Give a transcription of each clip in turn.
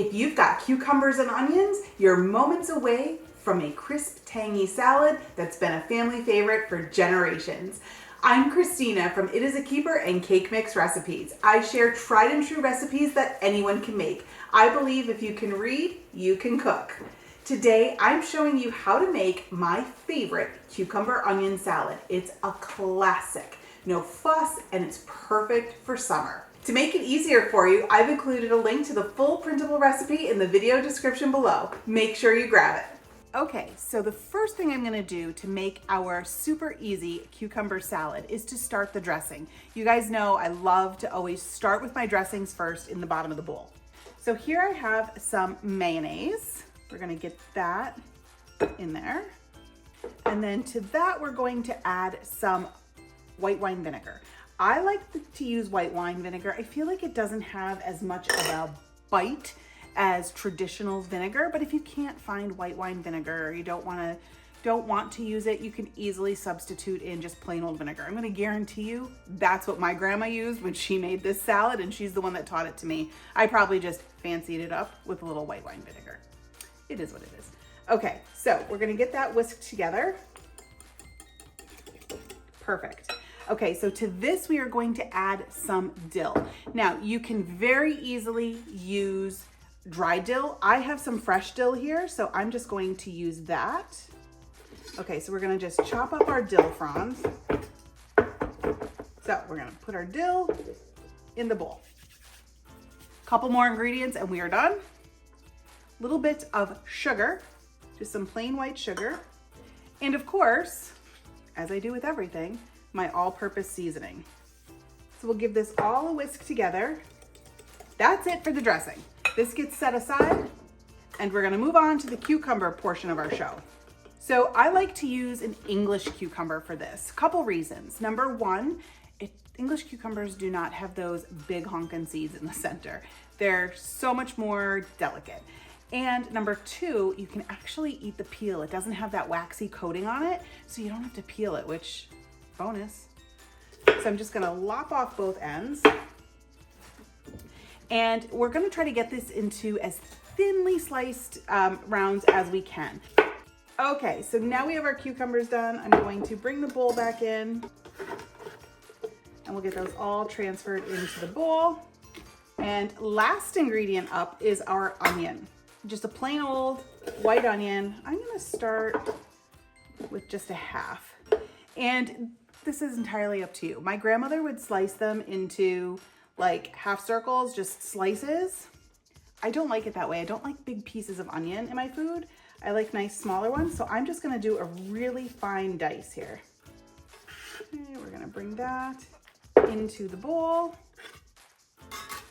If you've got cucumbers and onions, you're moments away from a crisp, tangy salad that's been a family favorite for generations. I'm Christina from It Is a Keeper and Cake Mix Recipes. I share tried and true recipes that anyone can make. I believe if you can read, you can cook. Today, I'm showing you how to make my favorite cucumber onion salad. It's a classic, no fuss, and it's perfect for summer. To make it easier for you, I've included a link to the full printable recipe in the video description below. Make sure you grab it. Okay, so the first thing I'm gonna do to make our super easy cucumber salad is to start the dressing. You guys know I love to always start with my dressings first in the bottom of the bowl. So here I have some mayonnaise. We're gonna get that in there. And then to that, we're going to add some white wine vinegar. I like to use white wine vinegar. I feel like it doesn't have as much of a bite as traditional vinegar, but if you can't find white wine vinegar or you don't want to use it, you can easily substitute in just plain old vinegar. I'm gonna guarantee you that's what my grandma used when she made this salad, and she's the one that taught it to me. I probably just fancied it up with a little white wine vinegar. It is what it is. Okay, so we're gonna get that whisked together. Perfect. Okay, so to this we are going to add some dill. Now, you can very easily use dry dill. I have some fresh dill here, so I'm just going to use that. Okay, so we're gonna just chop up our dill fronds. So we're gonna put our dill in the bowl. Couple more ingredients and we are done. Little bit of sugar, just some plain white sugar. And of course, as I do with everything, my all-purpose seasoning. So we'll give this all a whisk together. That's it for the dressing. This gets set aside and we're gonna move on to the cucumber portion of our show. So I like to use an English cucumber for this. Couple reasons. Number one, English cucumbers do not have those big honkin' seeds in the center. They're so much more delicate. And number two, you can actually eat the peel. It doesn't have that waxy coating on it, so you don't have to peel it, which bonus. So I'm just gonna lop off both ends. And we're gonna try to get this into as thinly sliced rounds as we can. Okay, so now we have our cucumbers done. I'm going to bring the bowl back in and we'll get those all transferred into the bowl. And last ingredient up is our onion. Just a plain old white onion. I'm gonna start with just a half. And this is entirely up to you. My grandmother would slice them into like half circles, just slices. I don't like it that way. I don't like big pieces of onion in my food. I like nice smaller ones. So I'm just gonna do a really fine dice here. Okay, we're gonna bring that into the bowl.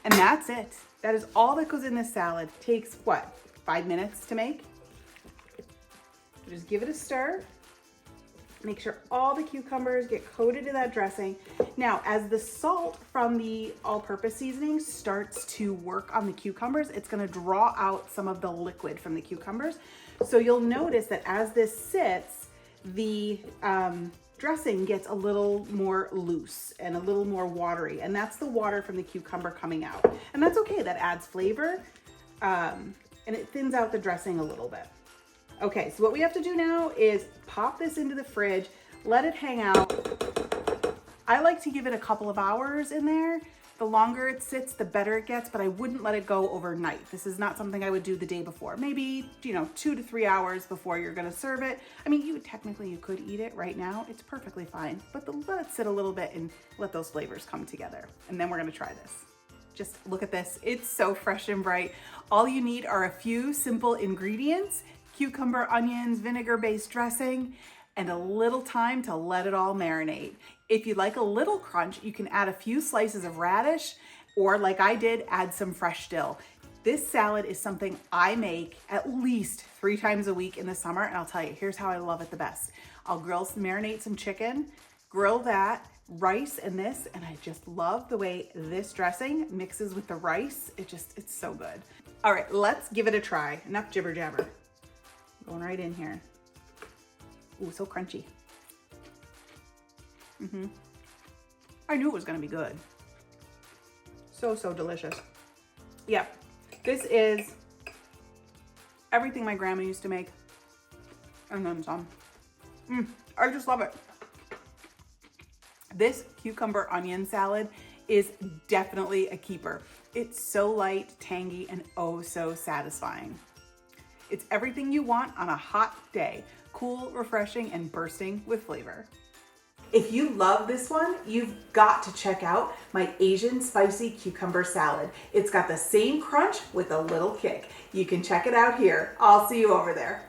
And that's it. That is all that goes in this salad. Takes what, 5 minutes to make? Just give it a stir. Make sure all the cucumbers get coated in that dressing. Now, as the salt from the all-purpose seasoning starts to work on the cucumbers, it's gonna draw out some of the liquid from the cucumbers. So you'll notice that as this sits, the dressing gets a little more loose and a little more watery, and that's the water from the cucumber coming out. And that's okay, that adds flavor, and it thins out the dressing a little bit. Okay, so what we have to do now is pop this into the fridge, let it hang out. I like to give it a couple of hours in there. The longer it sits, the better it gets, but I wouldn't let it go overnight. This is not something I would do the day before. Maybe, 2 to 3 hours before you're gonna serve it. I mean, you could eat it right now. It's perfectly fine, but let it sit a little bit and let those flavors come together. And then we're gonna try this. Just look at this. It's so fresh and bright. All you need are a few simple ingredients: cucumber, onions, vinegar-based dressing, and a little time to let it all marinate. If you'd like a little crunch, you can add a few slices of radish, or like I did, add some fresh dill. This salad is something I make at least 3 times a week in the summer, and I'll tell you, here's how I love it the best. I'll marinate some chicken, grill that, rice and this, and I just love the way this dressing mixes with the rice. It's so good. All right, let's give it a try. Enough jibber jabber. Going right in here. Ooh, so crunchy. I knew it was gonna be good. So delicious. Yep, This is everything my grandma used to make, and then some. I just love it. This cucumber onion salad is definitely a keeper. It's so light, tangy, and oh so satisfying. It's everything you want on a hot day. Cool, refreshing, and bursting with flavor. If you love this one, you've got to check out my Asian spicy cucumber salad. It's got the same crunch with a little kick. You can check it out here. I'll see you over there.